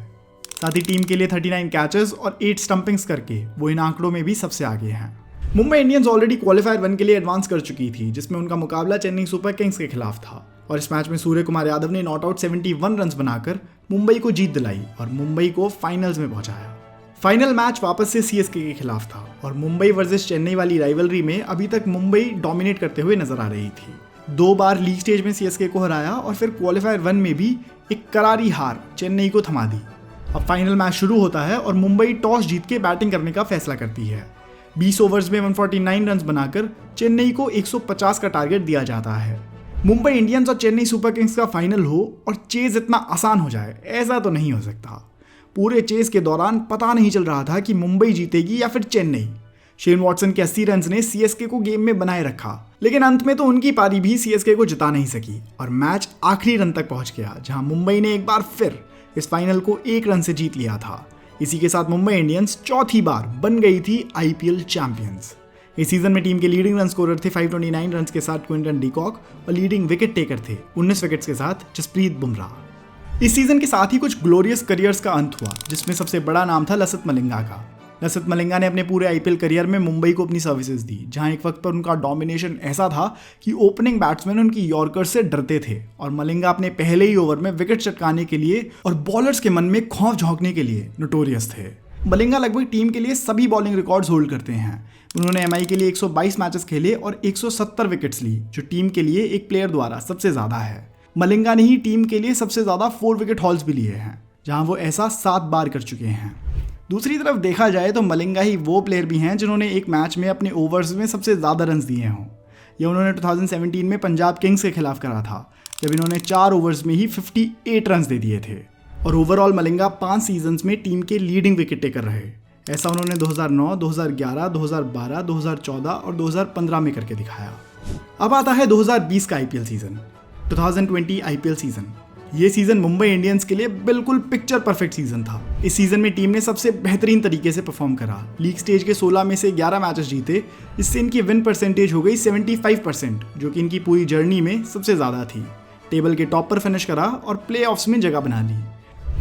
साथ ही टीम के लिए 39 कैचेस और 8 स्टंपिंग्स करके वो इन आंकड़ों में भी सबसे आगे हैं। मुंबई इंडियंस ऑलरेडी क्वालीफायर 1 के लिए एडवांस कर चुकी थी, जिसमें उनका मुकाबला चेन्नई सुपर किंग्स के खिलाफ था और इस मैच में सूर्य कुमार यादव ने नॉट आउट 71 रन बनाकर मुंबई को जीत दिलाई और मुंबई को फाइनल्स में पहुंचाया। फाइनल मैच वापस से सीएसके के खिलाफ था और मुंबई वर्सेस चेन्नई वाली राइवलरी में अभी तक मुंबई डोमिनेट करते हुए नजर आ रही थी। 2 बार लीग स्टेज में सीएसके को हराया और फिर क्वालीफायर 1 में भी एक करारी हार चेन्नई को थमा दी। अब फाइनल मैच शुरू होता है और मुंबई टॉस जीत के बैटिंग करने का फैसला करती है। 20 ओवर्स में 149 रन बनाकर चेन्नई को 150 का टारगेट दिया जाता है। मुंबई इंडियंस और चेन्नई सुपर किंग्स का फाइनल हो और चेज इतना आसान हो जाए, ऐसा तो नहीं हो सकता। पूरे चेज के दौरान पता नहीं चल रहा था कि मुंबई जीतेगी या फिर चेन्नई। शेन वॉटसन के 80 रन ने सीएसके को गेम में बनाए रखा, लेकिन अंत में तो उनकी पारी भी सीएसके को जिता नहीं सकी और मैच आखिरी रन तक पहुंच गया, जहां मुंबई ने एक बार फिर इस फाइनल को 1 रन से जीत लिया था। इसी के साथ मुंबई इंडियंस चौथी बार बन गई थी आईपीएल चैंपियंस। इस सीजन में टीम के लीडिंग रन स्कोरर थे 529 रन के साथ क्विंटन डी कॉक और लीडिंग विकेट टेकर थे 19 विकेट्स के साथ जसप्रीत बुमराह। इस सीजन के साथ ही कुछ ग्लोरियस करियर्स का अंत हुआ, जिसमें सबसे बड़ा नाम था लसित मलिंगा का। लसित मलिंगा ने अपने पूरे आईपीएल करियर में मुंबई को अपनी सर्विसेज दी, जहां एक वक्त पर उनका डोमिनेशन ऐसा था कि ओपनिंग बैट्समैन उनकी यॉर्कर से डरते थे और मलिंगा अपने पहले ही ओवर में विकेट चटकाने के लिए और बॉलर्स के मन में खौफ झोंकने के लिए नोटोरियस थे। मलिंगा लगभग टीम के लिए सभी बॉलिंग रिकॉर्ड्स होल्ड करते हैं। उन्होंने एमआई के लिए 122 मैचेस खेले और 170 विकेट्स ली, जो टीम के लिए एक प्लेयर द्वारा सबसे ज्यादा है। मलिंगा ने ही टीम के लिए सबसे ज्यादा 4 विकेट हॉल्स भी लिए हैं, जहां वो ऐसा 7 बार कर चुके हैं। दूसरी तरफ देखा जाए तो मलिंगा ही वो प्लेयर भी हैं जिन्होंने एक मैच में अपने ओवर्स में सबसे ज़्यादा रन दिए हों। यह उन्होंने 2017 में पंजाब किंग्स के खिलाफ करा था, जब इन्होंने 4 ओवर्स में ही 58 रन दे दिए थे। और ओवरऑल मलिंगा 5 सीजन्स में टीम के लीडिंग विकेट टेकर रहे। ऐसा उन्होंने 2009, 2011, 2012, 2014 और 2015 में करके दिखाया। अब आता है 2020 का आईपीएल सीजन, 2020 आईपीएल सीजन। ये सीजन मुंबई इंडियंस के लिए बिल्कुल पिक्चर परफेक्ट सीजन था। इस सीजन में टीम ने सबसे बेहतरीन तरीके से परफॉर्म करा। लीग स्टेज के 16 में से 11 मैचेस जीते, इससे इनकी विन परसेंटेज हो गई 75%, जो कि इनकी पूरी जर्नी में सबसे ज़्यादा थी। टेबल के टॉप पर फिनिश करा और प्लेऑफ्स में जगह बना ली।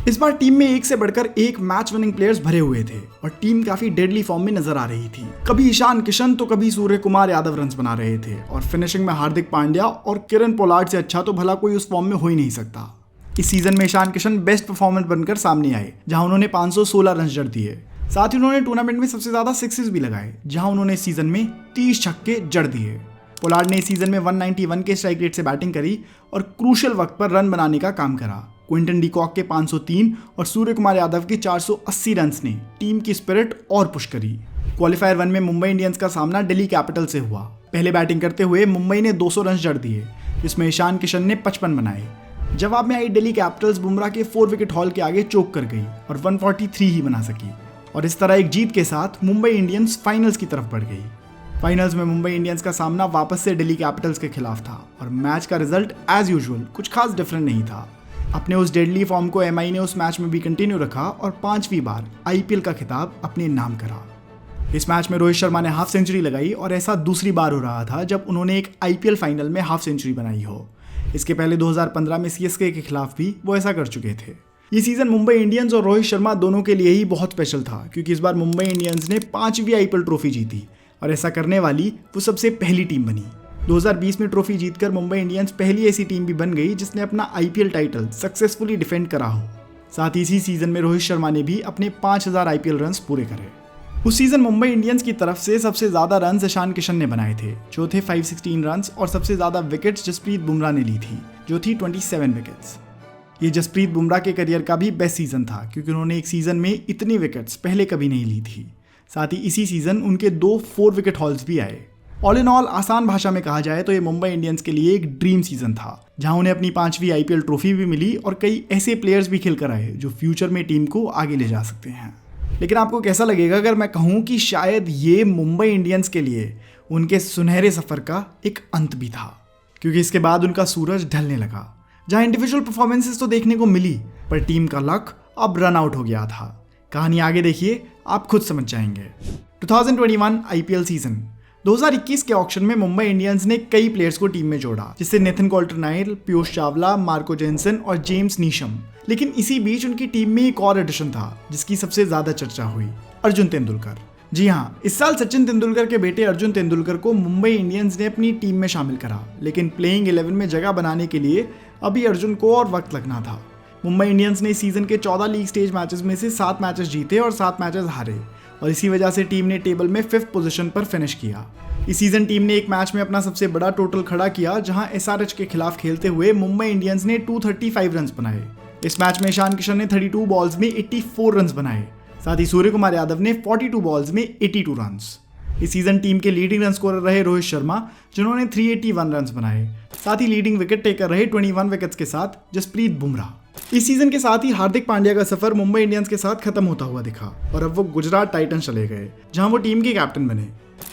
इस बार टीम में एक से बढ़कर एक मैच विनिंग प्लेयर्स भरे हुए थे और टीम काफी डेडली फॉर्म में नजर आ रही थी। कभी ईशान किशन तो कभी सूर्य कुमार यादव रन्स बना रहे थे और फिनिशिंग में हार्दिक पांड्या और किरण पोलार्ड से अच्छा तो भला कोई उस फॉर्म में हो ही नहीं सकता। इस सीजन में ईशान किशन बेस्ट परफॉर्मेंस बनकर सामने आए, जहां उन्होंने 516 रन जड़ दिए। साथ ही उन्होंने टूर्नामेंट में सबसे ज्यादा सिक्सेस भी लगाए, जहां उन्होंने इस सीजन में 30 छक्के जड़ दिए। पोलार्ड ने इस सीजन में 191 के स्ट्राइक रेट से बैटिंग करी और क्रूशियल वक्त पर रन बनाने का काम करा। क्विंटन डी कॉक के 503 और सूर्य कुमार यादव के 480 रन ने टीम की स्पिरिट और पुश करी। क्वालीफायर 1 में मुंबई इंडियंस का सामना दिल्ली कैपिटल से हुआ। पहले बैटिंग करते हुए मुंबई ने 200 रन जड़ दिए, जिसमें ईशान किशन ने 55 बनाए। जवाब में आई दिल्ली कैपिटल्स बुमराह के 4 विकेट हॉल के आगे चोक कर गई और 143 ही बना सकी और इस तरह एक जीत के साथ मुंबई इंडियंस फाइनल्स की तरफ बढ़ गई। फाइनल्स में मुंबई इंडियंस का सामना वापस से दिल्ली कैपिटल्स के खिलाफ था और मैच का रिजल्ट एज यूजुअल कुछ खास डिफरेंट नहीं था। अपने उस डेडली फॉर्म को एमआई ने उस मैच में भी कंटिन्यू रखा और 5वीं बार आईपीएल का खिताब अपने नाम करा। इस मैच में रोहित शर्मा ने हाफ सेंचुरी लगाई और ऐसा दूसरी बार हो रहा था जब उन्होंने एक आईपीएल फाइनल में हाफ सेंचुरी बनाई हो। इसके पहले 2015 में सीएसके के खिलाफ भी वो ऐसा कर चुके थे। ये सीजन मुंबई इंडियंस और रोहित शर्मा दोनों के लिए ही बहुत स्पेशल था, क्योंकि इस बार मुंबई इंडियंस ने 5वीं आईपीएल ट्रॉफी जीती और ऐसा करने वाली वो सबसे पहली टीम बनी। 2020 में ट्रॉफी जीतकर मुंबई इंडियंस पहली ऐसी टीम भी बन गई जिसने अपना आईपीएल टाइटल सक्सेसफुली डिफेंड करा हो। साथ ही इसी सीजन में रोहित शर्मा ने भी अपने 5000 आईपीएल रन पूरे करे। उस सीजन मुंबई इंडियंस की तरफ से सबसे ज्यादा रन ईशान किशन ने बनाए थे, जो थे 516 रन, और सबसे ज्यादा विकेट्स जसप्रीत बुमराह ने ली थी, जो थी 27 विकेट्स। ये जसप्रीत बुमराह के करियर का भी बेस्ट सीजन था, क्योंकि उन्होंने एक सीजन में इतनी विकेट्स पहले कभी नहीं ली थी। साथ ही इसी सीजन उनके 2 4 विकेट हॉल्स भी आए। ऑल इन ऑल आसान भाषा में कहा जाए तो ये मुंबई इंडियंस के लिए एक ड्रीम सीजन था, जहां उन्हें अपनी 5वीं आईपीएल ट्रॉफी भी मिली और कई ऐसे प्लेयर्स भी खेल कर आए जो फ्यूचर में टीम को आगे ले जा सकते हैं। लेकिन आपको कैसा लगेगा अगर मैं कहूं कि शायद ये मुंबई इंडियंस के लिए उनके सुनहरे सफर का एक अंत भी था? क्योंकि इसके बाद उनका सूरज ढलने लगा। जहां इंडिविजुअल परफॉर्मेंसेस तो देखने को मिली, पर टीम का लक अब रन आउट हो गया था। कहानी आगे देखिए, आप खुद समझ जाएंगे। 2021 आईपीएल सीजन 2021 के ऑक्शन में मुंबई इंडियंस ने कई प्लेयर्स को टीम में जोड़ा, जिससे Nitin Coulter-Nile, Piyush Chawla, Marco Jansen और जेम्स नीशम। लेकिन इसी बीच उनकी टीम में एक और एडिशन था जिसकी सबसे ज्यादा चर्चा हुई, अर्जुन तेंदुलकर। जी हाँ, इस साल सचिन तेंदुलकर के बेटे अर्जुन तेंदुलकर को मुंबई इंडियंस ने अपनी टीम में शामिल करा, लेकिन प्लेइंग 11 में जगह बनाने के लिए अभी अर्जुन को और वक्त लगना था। मुंबई इंडियंस ने इस सीजन के 14 लीग स्टेज मैचेस में से 7 मैचेस जीते और 7 मैचेस हारे, और इसी वजह से टीम ने टेबल में 5th पोजीशन पर फिनिश किया। इस सीजन टीम ने एक मैच में अपना सबसे बड़ा टोटल खड़ा किया, जहां एसआरएच के खिलाफ खेलते हुए मुंबई इंडियंस ने 235 रन बनाए। इस मैच में ईशान किशन ने 32 बॉल्स में 84 रन बनाए। साथ ही सूर्य कुमार यादव ने 42 बॉल्स में 82 रन। इस सीजन टीम के लीडिंग रन स्कोरर रहे रोहित शर्मा, जिन्होंने 381 रन बनाए। साथ ही लीडिंग विकेट टेकर रहे 21 विकेट्स के साथ जसप्रीत बुमराह। इस सीजन के साथ ही हार्दिक पांड्या का सफर मुंबई इंडियंस के साथ खत्म होता हुआ दिखा और अब वो गुजरात टाइटंस चले गए, जहां वो टीम के कैप्टन बने।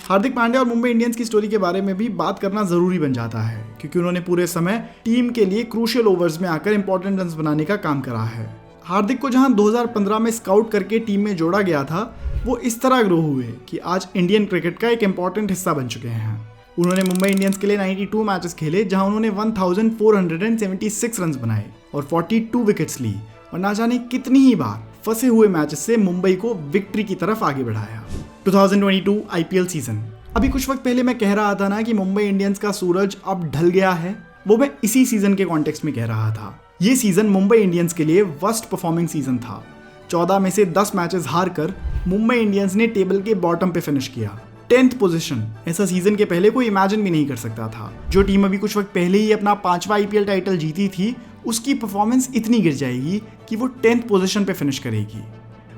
हार्दिक पांड्या और मुंबई इंडियंस की स्टोरी के बारे में भी बात करना जरूरी बन जाता है, क्योंकि उन्होंने पूरे समय टीम के लिए क्रूशियल ओवर्स में आकर इंपॉर्टेंट रन बनाने का काम करा है। हार्दिक को जहां 2015 में स्काउट करके टीम में जोड़ा गया था, वो इस तरह ग्रो हुए कि आज इंडियन क्रिकेट का एक इंपॉर्टेंट हिस्सा बन चुके हैं। उन्होंने मुंबई इंडियंस के लिए 92 मैचेस खेले, जहां उन्होंने 1476 रन बनाए और 42 विकेट्स ली, और ना जाने कितनी ही बार फंसे हुए मैचेस से मुंबई को विक्ट्री की तरफ आगे बढ़ाया। 2022 आईपीएल सीजन। अभी कुछ वक्त पहले मैं कह रहा था ना कि मुंबई इंडियंस का सूरज अब ढल गया है, वो मैं इसी सीजन के कॉन्टेक्स्ट में कह रहा था। ये सीजन मुंबई इंडियंस के लिए वर्स्ट परफॉर्मिंग सीजन था। 14 में से 10 मैचेस हार कर मुंबई इंडियंस ने टेबल के बॉटम पे फिनिश किया, 10th पोजीशन। ऐसा सीजन के पहले कोई इमेजिन भी नहीं कर सकता था। जो टीम अभी कुछ वक्त पहले ही अपना 5वां आईपीएल टाइटल जीती थी, उसकी परफॉर्मेंस इतनी गिर जाएगी कि वो 10th पोजीशन पे फिनिश करेगी।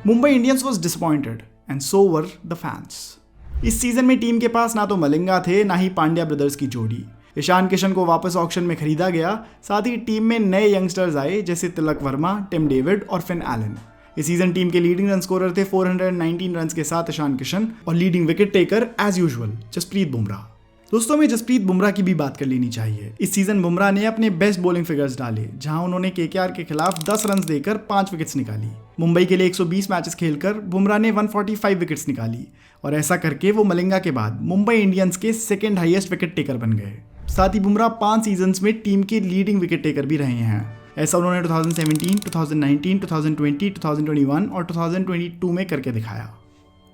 Mumbai Indians was disappointed and so were the fans. इस सीजन में टीम के पास ना तो मलिंगा थे, ना ही पांड्या ब्रदर्स की जोड़ी। ईशान किशन को वापस ऑक्शन में खरीदा गया। साथ ही टीम में नए यंगस्टर्स आए, जैसे तिलक वर्मा, टिम डेविड और फिन एलन। इस सीजन टीम के लीडिंग रन स्कोरर थे 419 रन के साथ ईशान किशन, और leading wicket taker as usual Jasprit Bumrah. दोस्तों, में जसप्रीत बुमराह की भी बात कर लेनी चाहिए। इस सीजन बुमराह ने अपने बेस्ट बॉलिंग फिगर्स डाले, जहां उन्होंने केकेआर के खिलाफ 10 रन देकर 5 विकेट्स निकाली। मुंबई के लिए 120 मैचेस खेलकर बुमराह ने 145 विकेट्स निकाली, और ऐसा करके वो मलिंगा के बाद मुंबई इंडियंस के सेकंड हाईएस्ट विकेट टेकर बन गए। साथ ही बुमराह 5 सीजन्स में टीम के लीडिंग विकेट टेकर भी रहे हैं। ऐसा उन्होंने 2017, 2019, 2020, 2021 और 2022 में करके दिखाया।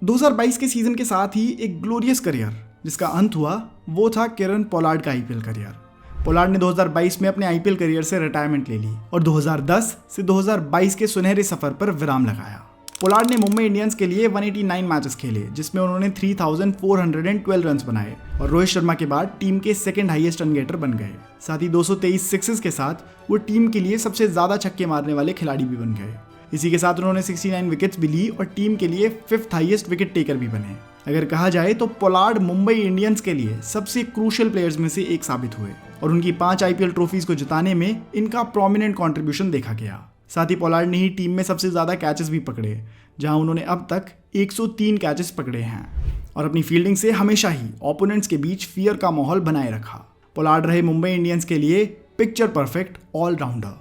2022 के सीजन के साथ ही एक ग्लोरियस करियर जिसका अंत हुआ, वो था किरण पोलार्ड का आईपीएल करियर। पोलार्ड ने 2022 में अपने आईपीएल करियर से रिटायरमेंट ले ली और 2010 से 2022 के सुनहरे सफर पर विराम लगाया। पोलार्ड ने मुंबई इंडियंस के लिए 189 मैचेस खेले, जिसमें उन्होंने 3412 रन बनाए और रोहित शर्मा के बाद टीम के सेकंड हाईएस्ट रन गेटर बन गए। साथ ही 223 सिक्सेस के साथ वो टीम के लिए सबसे ज्यादा छक्के मारने वाले खिलाड़ी भी बन गए। इसी के साथ उन्होंने 69 विकेट्स भी ली और टीम के लिए 5th हाईएस्ट विकेट टेकर भी बने। अगर कहा जाए तो पोलार्ड मुंबई इंडियंस के लिए सबसे क्रूशियल प्लेयर्स में से एक साबित हुए और उनकी 5 आईपीएल ट्रॉफीज को जिताने में इनका प्रोमिनेंट कंट्रीब्यूशन देखा गया। साथ ही पोलार्ड ने ही टीम में सबसे ज्यादा कैचेस भी पकड़े, जहां उन्होंने अब तक 103 कैचेस पकड़े हैं और अपनी फील्डिंग से हमेशा ही ओपोनेंट्स के बीच फियर का माहौल बनाए रखा। पोलार्ड रहे मुंबई इंडियंस के लिए पिक्चर परफेक्ट ऑलराउंडर।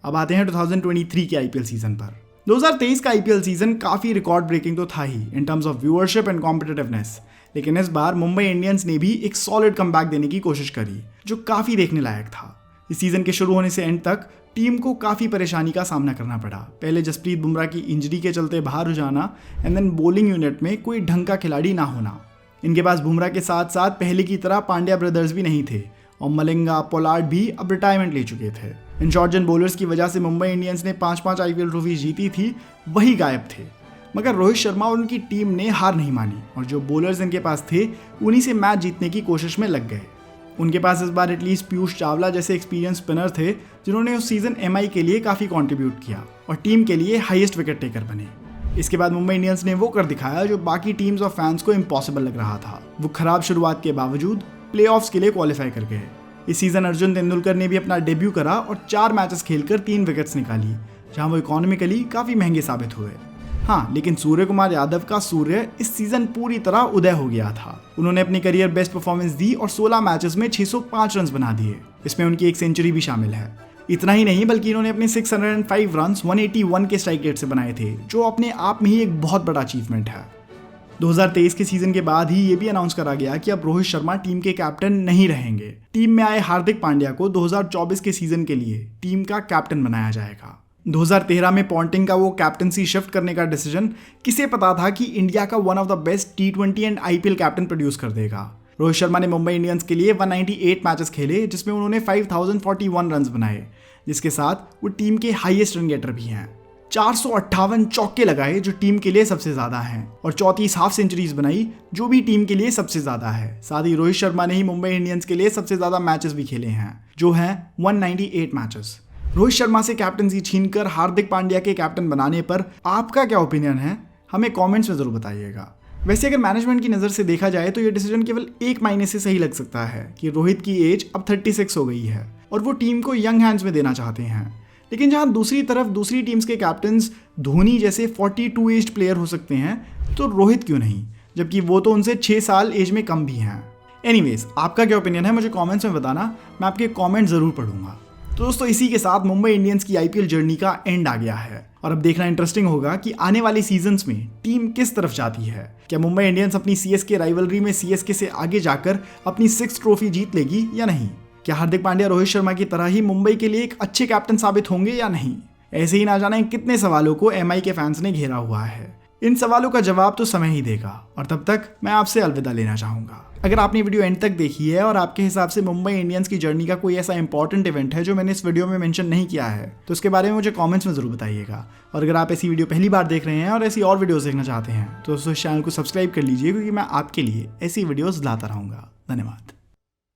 अब आते हैं 2023 के आईपीएल सीजन पर। 2023 का आईपीएल सीजन काफी रिकॉर्ड ब्रेकिंग तो था ही in terms of viewership and competitiveness, लेकिन इस बार मुंबई इंडियंस ने भी एक सॉलिड कमबैक देने की कोशिश करी, जो काफी देखने लायक था। इस सीजन के शुरू होने से एंड तक टीम को काफी परेशानी का सामना करना पड़ा। पहले जसप्रीत बुमराह की इंजरी के चलते बाहर हो जाना, एंड देन बॉलिंग यूनिट में कोई ढंग का खिलाड़ी ना होना। इनके पास बुमराह के साथ साथ पहले की तरह पांड्या ब्रदर्स भी नहीं थे और मलिंगा, पोलार्ड भी अब रिटायरमेंट ले चुके थे। इन शॉर्टजन बॉलर्स की वजह से मुंबई इंडियंस ने 5-5 आईपीएल ट्रॉफी जीती थी, वही गायब थे। मगर रोहित शर्मा और उनकी टीम ने हार नहीं मानी और जो बॉलर्स इनके पास थे उन्हीं से मैच जीतने की कोशिश में लग गए। उनके पास इस बार एटलीस्ट पीयूष चावला जैसे एक्सपीरियंस स्पिनर थे, जिन्होंने उस सीजन एमआई के लिए काफ़ी कंट्रीब्यूट किया और टीम के लिए हाईएस्ट विकेट टेकर बने। इसके बाद मुंबई इंडियंस ने वो कर दिखाया जो बाकी टीम्स और फैंस को इम्पॉसिबल लग रहा था। वो खराब शुरुआत के बावजूद प्लेऑफ्स के लिए क्वालिफाई कर गए। इस सीजन अर्जुन तेंदुलकर ने भी अपना डेब्यू करा और 4 मैचेस खेलकर 3 विकेट्स निकाली, जहां वो इकोनॉमिकली काफ़ी महंगे साबित हुए। हाँ, लेकिन सूर्य कुमार यादव का सूर्य इस सीजन पूरी तरह उदय हो गया था। उन्होंने अपनी करियर बेस्ट परफॉर्मेंस दी और 16 मैचेस में 605 रन बना दिए। इसमें उनकी एक सेंचुरी भी शामिल है। इतना ही नहीं बल्कि इन्होंने अपने 605 रन 181 के स्ट्राइक रेट से बनाए थे, जो अपने आप में ही एक बहुत बड़ा अचीवमेंट है। 2023 के सीजन के बाद ही ये भी अनाउंस करा गया कि अब रोहित शर्मा टीम के कैप्टन नहीं रहेंगे। टीम में आए हार्दिक पांड्या को 2024 के सीजन के लिए टीम का कैप्टन बनाया जाएगा। 2013 में पॉन्टिंग का वो कैप्टनसी शिफ्ट करने का डिसीजन किसे पता था कि इंडिया का one of the best T20 and IPL captain produce कर देगा। रोहित शर्मा ने मुंबई इंडियंस के लिए 198 मैचेस खेले, जिसमें उन्होंने 5041 रन बनाए, जिसके साथ वो टीम के हाईएस्ट रन गेटर भी हैं। 458 चौके लगाए, जो टीम के लिए सबसे ज्यादा हैं, और 34 हाफ सेंचुरीज बनाई, जो भी टीम के लिए सबसे ज्यादा है। साथ ही रोहित शर्मा ने ही मुंबई इंडियंस के लिए सबसे ज्यादा मैचेस भी खेले हैं, जो हैं 198 मैचेस। रोहित शर्मा से कैप्टनसी छीनकर हार्दिक पांड्या के कैप्टन बनाने पर आपका क्या ओपिनियन है, हमें कमेंट्स में जरूर बताइएगा। वैसे अगर मैनेजमेंट की नज़र से देखा जाए तो ये डिसीजन केवल एक महीने से सही लग सकता है कि रोहित की एज अब 36 हो गई है और वो टीम को यंग हैंड्स में देना चाहते हैं। लेकिन जहां दूसरी तरफ दूसरी टीम्स के कैप्टन्स धोनी जैसे 42 एज्ड प्लेयर हो सकते हैं, तो रोहित क्यों नहीं, जबकि वो तो उनसे 6 साल एज में कम भी हैं। एनीवेज, आपका क्या ओपिनियन है मुझे कमेंट्स में बताना, मैं आपके कमेंट जरूर पढ़ूंगा। तो दोस्तों, इसी के साथ मुंबई इंडियंस की IPL जर्नी का एंड आ गया है और अब देखना इंटरेस्टिंग होगा कि आने वाले सीजन्स में टीम किस तरफ जाती है। क्या मुंबई इंडियंस अपनी CSK राइवलरी में CSK से आगे जाकर अपनी 6th ट्रॉफी जीत लेगी या नहीं? क्या हार्दिक पांड्या रोहित शर्मा की तरह ही मुंबई के लिए एक अच्छे कैप्टन साबित होंगे या नहीं? ऐसे ही ना जाने कितने सवालों को MI के फैंस ने घेरा हुआ है। इन सवालों का जवाब तो समय ही देगा और तब तक मैं आपसे अलविदा लेना चाहूंगा। अगर आपने वीडियो एंड तक देखी है और आपके हिसाब से मुंबई इंडियंस की जर्नी का कोई ऐसा इंपॉर्टेंट इवेंट है जो मैंने इस वीडियो में मेंशन नहीं किया है, तो उसके बारे में मुझे कमेंट्स में जरूर बताइएगा। और अगर आप ऐसी वीडियो पहली बार देख रहे हैं और ऐसी और वीडियोस देखना चाहते हैं तो दोस्तों इस चैनल को सब्सक्राइब कर लीजिए, क्योंकि मैं आपके लिए ऐसी वीडियोस लाता रहूंगा। धन्यवाद।